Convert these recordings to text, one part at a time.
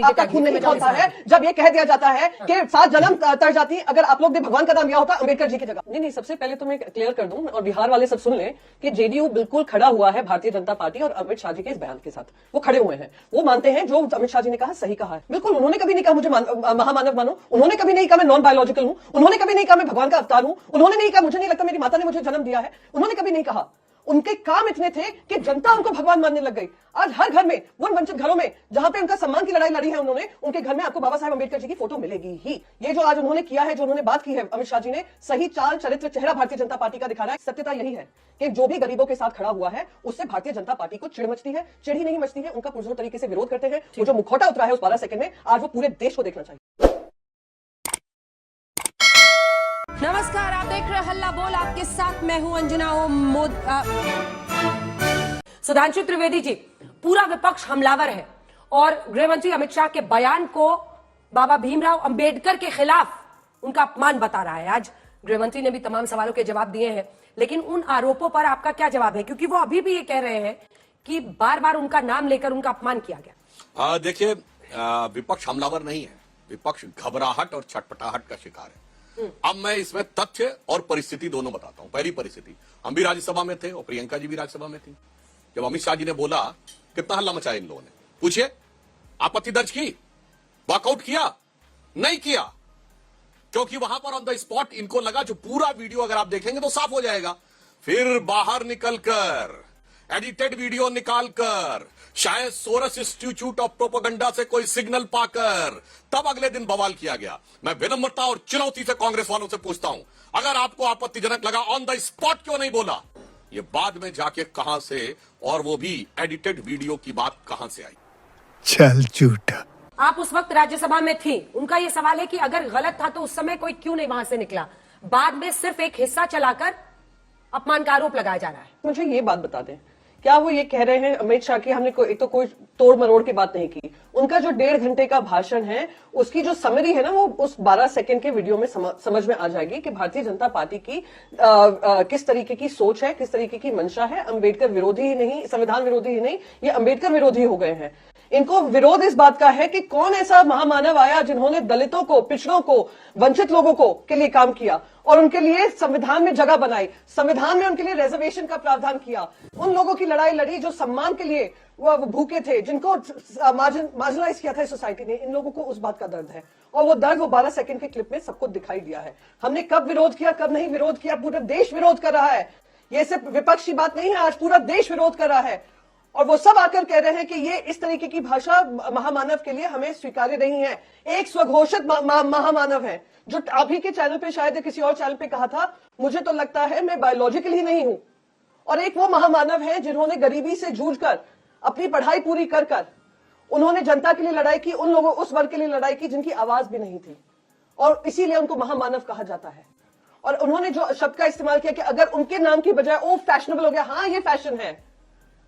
आपका खून नहीं खोलता है जब ये कह दिया जाता है कि 7 जन्म तर जाती अगर आप लोग ने भगवान का नाम लिया होता अंबेडकर जी की जगह। नहीं, सबसे पहले तो मैं क्लियर कर दूं और बिहार वाले सब सुन लें कि जेडीयू बिल्कुल खड़ा हुआ है भारतीय जनता पार्टी और अमित शाह जी के इस बयान के साथ। वो खड़े हुए हैं, वो मानते हैं जो अमित शाह जी ने कहा सही कहा है। बिल्कुल, उन्होंने कभी नहीं कहा मुझे महामानव मानो, उन्होंने कभी नहीं कहा मैं नॉन बायोलॉजिकल हूं, उन्होंने कभी नहीं कहा मैं भगवान का अवतार हूं, उन्होंने नहीं कहा मुझे नहीं लगता मेरी माता ने मुझे जन्म दिया है, उन्होंने कभी नहीं कहा। उनके काम इतने थे कि जनता उनको भगवान मानने लग गई। आज हर घर में, उन वंचित घरों में जहां पे उनका सम्मान की लड़ाई लड़ी है उन्होंने, उनके घर में आपको बाबा साहेब अंबेडकर जी की फोटो मिलेगी ही। ये जो आज उन्होंने किया है, जो उन्होंने बात की है अमित शाह जी ने, सही चाल चरित्र चेहरा भारतीय जनता पार्टी का दिखा रहा है। सत्यता यही है कि जो भी गरीबों के साथ खड़ा हुआ है उससे भारतीय जनता पार्टी को चिढ़ मचती है, चिढ़ ही नहीं मचती है, उनका पुरजोर तरीके से विरोध करते हैं। वो जो मुखौटा उतरा है उस 12 सेकंड में, आज वो पूरे देश को देखना चाहिए। नमस्कार, आप देख रहे हैं हल्ला बोल, आपके साथ मैं हूं अंजना सुधांशु त्रिवेदी जी। पूरा विपक्ष हमलावर है और गृह मंत्री अमित शाह के बयान को बाबा भीमराव अंबेडकर के खिलाफ उनका अपमान बता रहा है। आज गृह मंत्री ने भी तमाम सवालों के जवाब दिए हैं, लेकिन उन आरोपों पर आपका क्या जवाब है? क्योंकि वो अभी भी ये कह रहे हैं कि बार बार उनका नाम लेकर उनका अपमान किया गया। देखिए, विपक्ष हमलावर नहीं है, विपक्ष घबराहट और छटपटाहट का शिकार है। अब मैं इसमें तथ्य और परिस्थिति दोनों बताता हूं। पहली परिस्थिति, हम भी राज्यसभा में थे और प्रियंका जी भी राज्यसभा में थी जब अमित शाह जी ने बोला। कितना हल्ला मचाया इन लोगों ने, पूछिए। आपत्ति दर्ज की, वॉकआउट किया? नहीं किया, क्योंकि वहां पर ऑन द स्पॉट इनको लगा, जो पूरा वीडियो अगर आप देखेंगे तो साफ हो जाएगा। फिर बाहर निकलकर एडिटेड वीडियो निकालकर, शायद सोरस इंस्टीट्यूट ऑफ प्रोपेगेंडा से कोई सिग्नल पाकर, तब अगले दिन बवाल किया गया। मैं विनम्रता और चुनौती से कांग्रेस वालों से पूछता हूं, अगर आपको आपत्तिजनक लगा, ऑन द स्पॉट क्यों नहीं बोला? ये बाद में जाके कहां से, और वो भी एडिटेड वीडियो की बात कहां से आई? चल झूठा। आप उस वक्त राज्यसभा में थी। उनका ये सवाल है कि अगर गलत था तो उस समय कोई क्यों नहीं वहां से निकला? बाद में सिर्फ एक हिस्सा चलाकर अपमान का आरोप लगाया जा रहा है। मुझे ये बात बता दें, क्या वो ये कह रहे हैं अमित शाह की हमने एक तो कोई तोड़ मरोड़ की बात नहीं की। उनका जो 1.5 घंटे का भाषण है, उसकी जो समरी है ना, वो उस 12 सेकंड के वीडियो में समझ में आ जाएगी कि भारतीय जनता पार्टी की किस तरीके की सोच है, किस तरीके की मंशा है। अंबेडकर विरोधी ही नहीं, संविधान विरोधी ही नहीं, ये अंबेडकर विरोधी हो गए हैं। इनको विरोध इस बात का है कि कौन ऐसा महामानव आया जिन्होंने दलितों को, पिछड़ों को, वंचित लोगों को के लिए काम किया और उनके लिए संविधान में जगह बनाई, संविधान में उनके लिए रिजर्वेशन का प्रावधान किया, उन लोगों की लड़ाई लड़ी जो सम्मान के लिए वो भूखे थे, जिनको मार्जिनलाइज किया था सोसाइटी ने। इन लोगों को उस बात का दर्द है और वो दर्द वो 12 सेकंड के क्लिप में सबको दिखाई दिया है। हमने कब विरोध किया, कब नहीं विरोध किया, पूरा देश विरोध कर रहा है। ये सिर्फ विपक्ष की बात नहीं है, आज पूरा देश विरोध कर रहा है और वो सब आकर कह रहे हैं कि ये इस तरीके की भाषा महामानव के लिए हमें स्वीकार्य नहीं है। एक स्वघोषित महामानव है जो अभी के चैनल पे, शायद किसी और चैनल पे कहा था, मुझे तो लगता है मैं बायोलॉजिकल ही नहीं हूं। और एक वो महामानव है जिन्होंने गरीबी से जूझकर, अपनी पढ़ाई पूरी कर कर उन्होंने जनता के लिए लड़ाई की, उन लोगों, उस वर्ग के लिए लड़ाई की जिनकी आवाज भी नहीं थी, और इसीलिए उनको महामानव कहा जाता है। और उन्होंने जो शब्द का इस्तेमाल किया कि अगर उनके नाम की बजाय ओ फैशनेबल हो गया, हाँ ये फैशन है,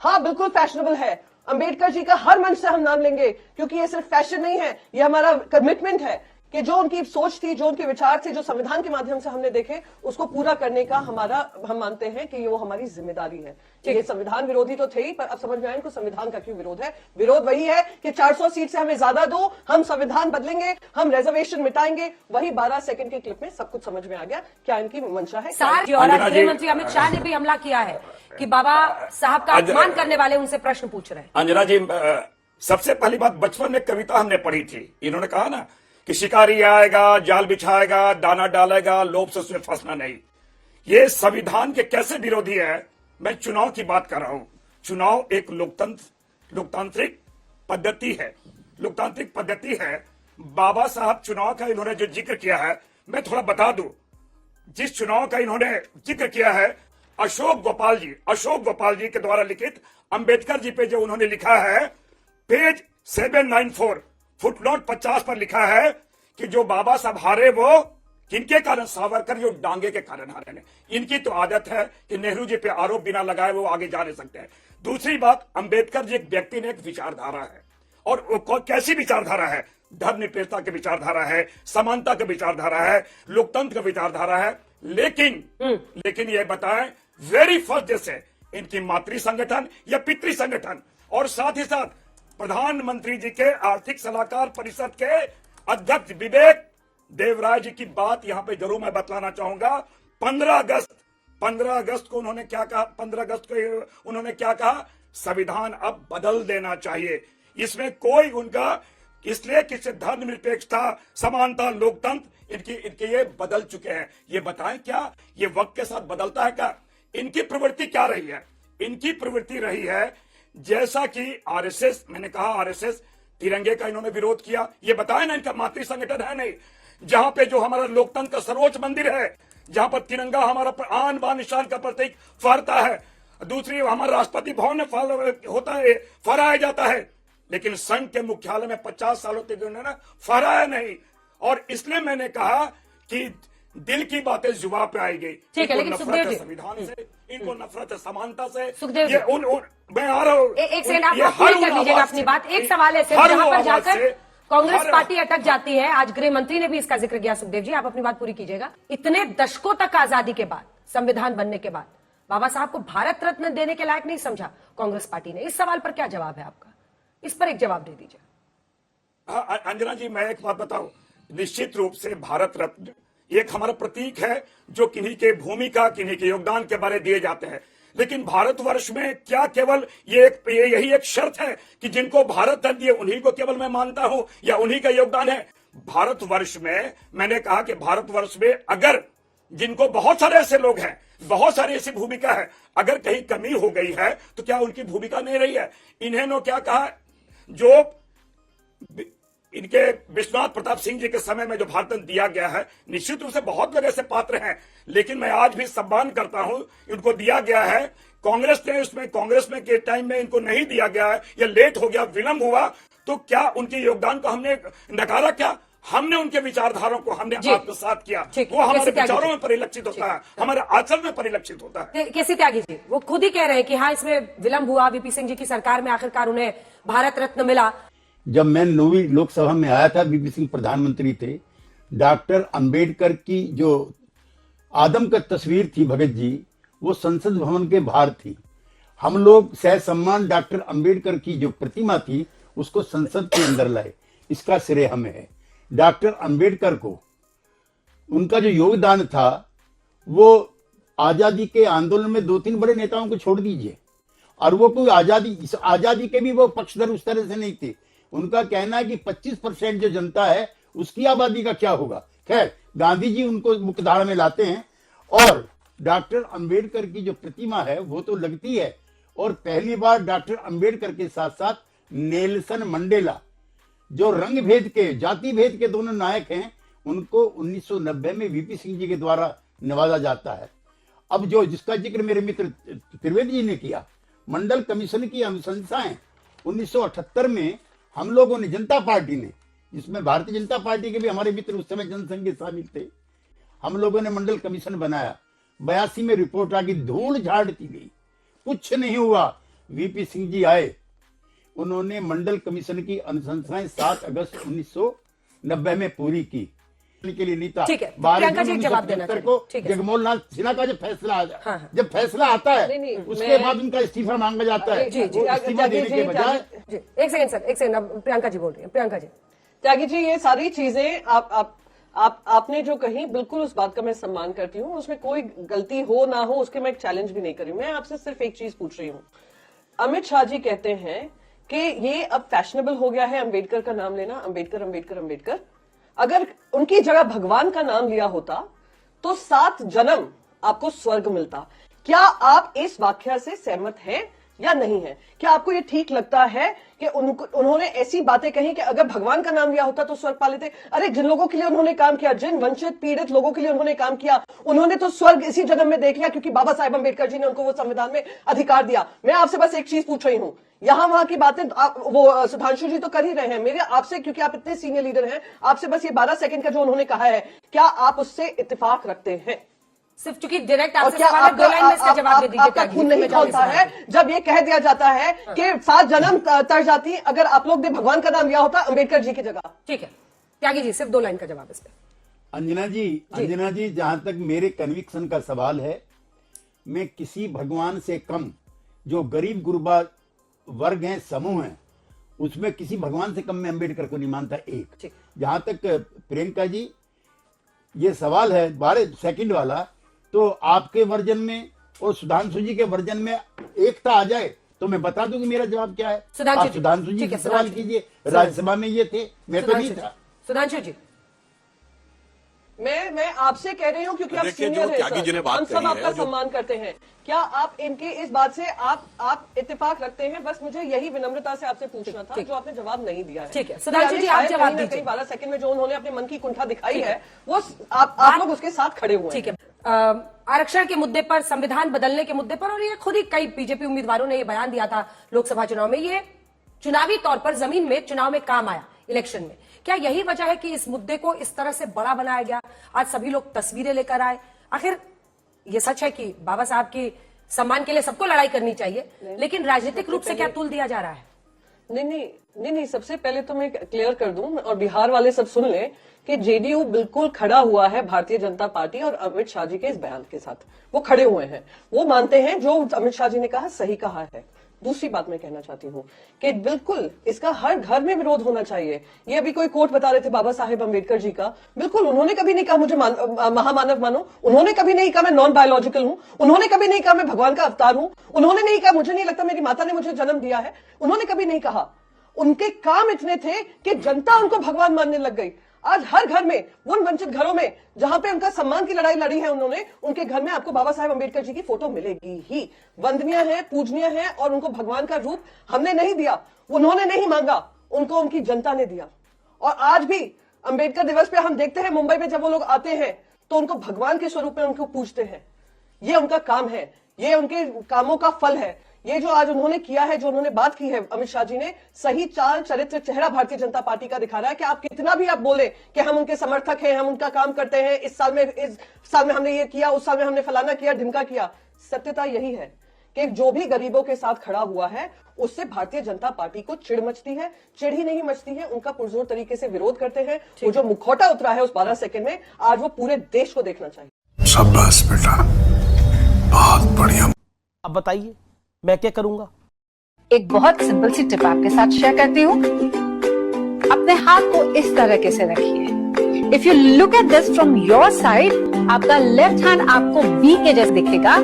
हाँ बिल्कुल फैशनेबल है। अंबेडकर जी का हर मंच से हम नाम लेंगे, क्योंकि ये सिर्फ फैशन नहीं है, ये हमारा कमिटमेंट है कि जो उनकी सोच थी, जो उनके विचार थे, जो संविधान के माध्यम से हमने देखे, उसको पूरा करने का हम मानते हैं कि ये वो हमारी जिम्मेदारी है। ये संविधान विरोधी तो थे ही, पर अब समझ में आया इनको संविधान का क्यों विरोध है। विरोध वही है कि 400 सीट से हमें ज्यादा दो, हम संविधान बदलेंगे, हम रिजर्वेशन मिटाएंगे। वही 12 सेकंड के क्लिप में सब कुछ समझ में आ गया क्या इनकी मंशा है। गृह मंत्री अमित शाह ने भी हमला किया है कि बाबा साहब का अपमान करने वाले उनसे प्रश्न पूछ रहे हैं। अंजना जी, सबसे पहली बात, बचपन में कविता हमने पढ़ी थी, इन्होंने कहा ना कि शिकारी आएगा, जाल बिछाएगा, दाना डालेगा, लोभ से उसमें फंसना नहीं। ये संविधान के कैसे विरोधी है? मैं चुनाव की बात कर रहा हूं। चुनाव एक लोकतांत्रिक पद्धति है, लोकतांत्रिक पद्धति है। बाबा साहब चुनाव का इन्होंने जो जिक्र किया है, मैं थोड़ा बता दूं। जिस चुनाव का इन्होंने जिक्र किया है, अशोक गोपाल जी के द्वारा लिखित अंबेडकर जी पे जो उन्होंने लिखा है, पेज 794 फुटनोट 50 पर लिखा है कि जो बाबा साहब हारे वो किनके कारण? सावरकर जो डांगे के कारण हारे ने। इनकी तो आदत है कि नेहरू जी पे आरोप बिना लगाए वो आगे जा नहीं सकते हैं। दूसरी बात, अंबेडकर जी एक व्यक्ति ने एक विचारधारा है, और वो कैसी विचारधारा है? धर्मनिरपेक्षता की विचारधारा है, समानता की विचारधारा है, लोकतंत्र की विचारधारा है। लेकिन ये बताएं, वेरी फर्स्ट डे से इनकी मातृ संगठन या पितृ संगठन और साथ ही साथ प्रधानमंत्री जी के आर्थिक सलाहकार परिषद के अध्यक्ष विवेक देवराय जी की बात यहां पे जरूर मैं बतलाना चाहूंगा। 15 अगस्त को उन्होंने क्या कहा? 15 अगस्त को उन्होंने क्या कहा? संविधान अब बदल देना चाहिए। इसमें कोई उनका, इसलिए कि धर्मनिरपेक्षता, समानता, लोकतंत्र इनके ये बदल चुके हैं। ये बताएं क्या ये वक्त के साथ बदलता है क्या? इनकी प्रवृत्ति क्या रही है? इनकी प्रवृत्ति रही है जैसा कि आरएसएस, मैंने कहा आरएसएस तिरंगे का इन्होंने विरोध किया। ये बताया ना, इनका मातृ संगठन है नहीं, जहां पे जो हमारा लोकतंत्र का सर्वोच्च मंदिर है, जहां पर तिरंगा हमारा आन बान निशान का प्रतीक फहरता है। दूसरी हमारा राष्ट्रपति भवन में होता है, फहराया जाता है, लेकिन संघ के मुख्यालय में 50 सालों तक उन्होंने फहराया नहीं। और इसलिए मैंने कहा कि दिल की बातें जुबान पे आएगी। ठीक है, लेकिन सुखदेव जी, संविधान से, इनको नफरत है समानता से। सुखदेव जी, मैं आ रहा हूं, एक सेकंड आप पूरी कर लीजिएगा अपनी बात। एक सवाल है सिर्फ, जहां पर जाकर कांग्रेस पार्टी अटक जाती है। आज गृह मंत्री ने भी इसका जिक्र किया। सुखदेव जी, आप अपनी बात पूरी कीजिएगा। इतने दशकों तक आजादी के बाद, संविधान बनने के बाद, बाबा साहब को भारत रत्न देने के लायक नहीं समझा कांग्रेस पार्टी ने। इस सवाल पर क्या जवाब है आपका? इस पर एक जवाब दे दीजिए। हाँ अंजना जी, मैं एक बात बताऊं, निश्चित रूप से भारत रत्न एक हमारा प्रतीक है जो किन्हीं के भूमिका, किन्हीं के योगदान के बारे दिए जाते हैं। लेकिन भारतवर्ष में क्या केवल यही एक शर्त है कि जिनको भारत रत्न दिए उन्हीं को केवल मैं मानता हूं या उन्हीं का योगदान है? भारतवर्ष में मैंने कहा कि भारतवर्ष में अगर जिनको बहुत सारे ऐसे लोग हैं, बहुत सारी ऐसी भूमिका है, अगर कहीं कमी हो गई है तो क्या उनकी भूमिका नहीं रही है? इन्होंने क्या कहा, जो इनके विश्वनाथ प्रताप सिंह जी के समय में जो भारत रत्न दिया गया है, निश्चित रूप से बहुत लोग ऐसे पात्र हैं, लेकिन मैं आज भी सम्मान करता हूं, इनको दिया गया है। कांग्रेस में के टाइम में इनको नहीं दिया गया है या लेट हो गया, विलंब हुआ, तो क्या उनके योगदान को हमने नकारा? क्या हमने उनके विचारधाराओं को हमने आत्मसात किया? वो हमारे विचारों में परिलक्षित होता है, हमारे आचरण में परिलक्षित होता है। केसी त्यागी जी वो खुद ही कह रहे हैं कि हाँ, इसमें विलंब हुआ, वीपी सिंह जी की सरकार में आखिरकार उन्हें भारत रत्न मिला। जब मैं 9वीं लोकसभा में आया था, वीपी सिंह प्रधानमंत्री थे, डॉक्टर अंबेडकर की जो आदम का तस्वीर थी भगत जी, वो संसद भवन के बाहर थी। हम लोग सह सम्मान डॉक्टर अंबेडकर की जो प्रतिमा थी उसको संसद के अंदर लाए, इसका श्रेय हमें है। डॉक्टर अंबेडकर को उनका जो योगदान था, वो आजादी के आंदोलन में 2-3 बड़े नेताओं को छोड़ दीजिए, और वो कोई आजादी के भी वो पक्षधर उस तरह से नहीं थे। उनका कहना है कि 25% जो जनता है उसकी आबादी का क्या होगा। खैर, गांधी जी उनको मुख्यधारा में लाते हैं, और डॉक्टर अंबेडकर की जो प्रतिमा है वो तो लगती है। और पहली बार डॉक्टर अंबेडकर के साथ साथ नेल्सन मंडेला, जो रंग भेद के, जाति भेद के दोनों नायक हैं, उनको 1990 में वीपी सिंह जी के द्वारा नवाजा जाता है। अब जो जिसका जिक्र मेरे मित्र त्रिवेदी जी ने किया, मंडल कमीशन की अनुशंसाएं 1978 में हम लोगों ने, जनता पार्टी ने, जिसमें भारतीय जनता पार्टी के भी हमारे मित्र उस समय जनसंघ के शामिल थे, हम लोगों ने मंडल कमीशन बनाया। 82 में रिपोर्ट आ गई, धूल झाड़ दी गई, कुछ नहीं हुआ। वीपी सिंह जी आए, उन्होंने मंडल कमीशन की अनुशंसाएं 7 अगस्त 1990 में पूरी की। के लिए नहीं था। 12 जून 1975 को जगमोहन लाल सिन्हा का जब फैसला आ जाए, जब फैसला आता है उसके बाद उनका इस्तीफा मांगा जाता है। इस्तीफा देने के बजाय, एक सेकंड सर, एक सेकंड, अब प्रियंका जी बोल रही है। प्रियंका जी, त्यागी जी, ये सारी चीजें आपने जो कही, बिल्कुल उस बात का मैं सम्मान करती हूँ, उसमें कोई गलती हो ना हो उसके मैं एक चैलेंज भी नहीं करी। मैं आपसे सिर्फ एक चीज पूछ रही हूँ। अमित शाह जी कहते हैं कि ये अब फैशनेबल हो गया है अंबेडकर का नाम लेना, अंबेडकर अंबेडकर अंबेडकर। अगर उनकी जगह भगवान का नाम लिया होता तो 7 जन्म आपको स्वर्ग मिलता। क्या आप इस व्याख्या से सहमत हैं या नहीं है? क्या आपको ये ठीक लगता है कि उन्होंने ऐसी बातें कही कि अगर भगवान का नाम लिया होता तो स्वर्ग पा लेते? अरे, जिन लोगों के लिए उन्होंने काम किया, जिन वंचित पीड़ित लोगों के लिए उन्होंने काम किया, उन्होंने तो स्वर्ग इसी जन्म में देख लिया, क्योंकि बाबा साहेब अंबेडकर जी ने उनको वो संविधान में अधिकार दिया। मैं आपसे बस एक चीज पूछ रही हूं, यहां वहां की बातें वो सुधांशु जी तो कर ही रहे हैं, मेरे आपसे, क्योंकि आप इतने सीनियर लीडर हैं, आपसे बस ये 12 सेकंड का जो उन्होंने कहा है, क्या आप उससे इत्तेफाक रखते हैं? सिर्फ चूंकि डायरेक्ट आपसे सवाल है, 2 लाइन में इसका जवाब दे दीजिए। आपका खून नहीं खौलता है जब ये कह दिया जाता है कि 7 जन्म तर जाती अगर आप लोग ने भगवान का नाम लिया होता अंबेडकर जी की जगह? ठीक है त्यागी जी, सिर्फ 2 लाइन का जवाब इस पे। अंजना जी, जहां तक मेरे कन्विक्शन का सवाल है, मैं किसी भगवान से कम जो गरीब गुरबा वर्ग हैं, समूह हैं, उसमें किसी भगवान से कम में अंबेडकर को नहीं मानता। एक ठीक। जहां तक प्रियंका जी ये सवाल है 12 सेकंड वाला, तो आपके वर्जन में और सुधांशु जी के वर्जन में एकता आ जाए तो मैं बता दूं कि मेरा जवाब क्या है। सुधांशु आप जी, सुधांशु जी ठीक की है, सवाल सुधांशु जी। कीजिए, राज्यसभा में ये थे, मैं तो नहीं था। सुधांशु जी, मैं आपसे कह रही हूँ क्योंकि आप देखिए, सीनियर जो हैं त्यागी जी ने सर, बात हम सब कही है, आपका जो- सम्मान करते हैं। क्या आप इनके इस बात से आप इत्तेफाक रखते हैं? बस मुझे यही विनम्रता से आपसे पूछना था, ठीक। जो आपने जवाब नहीं दिया है। ठीक है, सुधांशु जी, आप शायद जवाब कहीं ना दीजिए। कहीं 12 सेकंड में जो उन्होंने अपने मन की कुंठा दिखाई ठीक है। है, वो आप लोग उसके साथ खड़े हुए ठीक हैं। है। आरक्षण के मुद्दे पर, संविधान बदलने के मुद्दे पर, और ये खुद ही कई बीजेपी उम्मीदवारों ने ये बयान दिया था लोकसभा चुनाव में, ये चुनावी तौर पर जमीन में चुनाव में काम आया इलेक्शन में। क्या यही वजह है कि इस मुद्दे को इस तरह से बड़ा बनाया गया? आज सभी लोग तस्वीरें लेकर आए। आखिर ये सच है कि बाबा साहब की सम्मान के लिए सबको लड़ाई करनी चाहिए, लेकिन राजनीतिक रूप से क्या तुल दिया जा रहा है? नहीं, सबसे पहले तो मैं क्लियर कर दूं और बिहार वाले सब सुन लें कि जेडीयू बिल्कुल खड़ा हुआ है भारतीय जनता पार्टी और अमित शाह जी के इस बयान के साथ। वो खड़े हुए हैं, वो मानते हैं जो अमित शाह जी ने कहा सही कहा है। दूसरी बात मैं कहना चाहती हूँ कि बिल्कुल इसका हर घर में विरोध होना चाहिए। ये अभी कोई कोट बता रहे थे बाबा साहेब अम्बेडकर जी का, बिल्कुल उन्होंने कभी नहीं कहा मुझे महामानव मानो, उन्होंने कभी नहीं कहा मैं नॉन बायोलॉजिकल हूं, उन्होंने कभी नहीं कहा मैं भगवान का अवतार हूं, उन्होंने नहीं कहा मुझे नहीं लगता मेरी माता ने मुझे जन्म दिया है, उन्होंने कभी नहीं कहा। उनके काम इतने थे कि जनता उनको भगवान मानने लग गई। आज हर घर में, उन वंचित घरों में जहां पे उनका सम्मान की लड़ाई लड़ी है उन्होंने, उनके घर में आपको बाबा साहेब अम्बेडकर जी की फोटो मिलेगी ही। वंदनीय है, पूजनीय है, और उनको भगवान का रूप हमने नहीं दिया, उन्होंने नहीं मांगा, उनको उनकी जनता ने दिया। और आज भी अम्बेडकर दिवस पे हम देखते हैं मुंबई में जब वो लोग आते हैं तो उनको भगवान के स्वरूप में उनको पूजते हैं। ये उनका काम है, ये उनके कामों का फल है। ये जो आज उन्होंने किया है, जो उन्होंने बात की है अमित शाह जी ने, सही चाल चरित्र चेहरा भारतीय जनता पार्टी का दिखा रहा है कि आप कितना भी आप बोले कि हम उनके समर्थक हैं, हम उनका काम करते हैं, इस साल में हमने ये किया, उस साल में हमने फलाना किया, ढिमका किया। सत्यता यही है कि जो भी गरीबों के साथ खड़ा हुआ है उससे भारतीय जनता पार्टी को चिढ़ मचती है। चिढ़ ही नहीं मचती है, उनका पुरजोर तरीके से विरोध करते हैं। वो जो मुखौटा उतरा है उस 12 सेकंड में, आज वो पूरे देश को देखना चाहिए। शाबाश बेटा, बहुत बढ़िया। अब बताइए मैं क्या करूंगा? एक बहुत सिंपल सी टिप आपके साथ शेयर करती हूँ। अपने हाथ को इस तरह से रखिए। If you look at this from your side, आपका लेफ्ट हैंड आपको बी के जैसे दिखेगा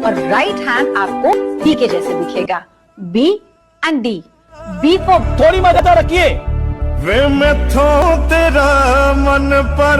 और राइट हैंड आपको डी के जैसे दिखेगा। B and D. B for थोड़ी मदद रखिए। वे मैं तेरा मन पर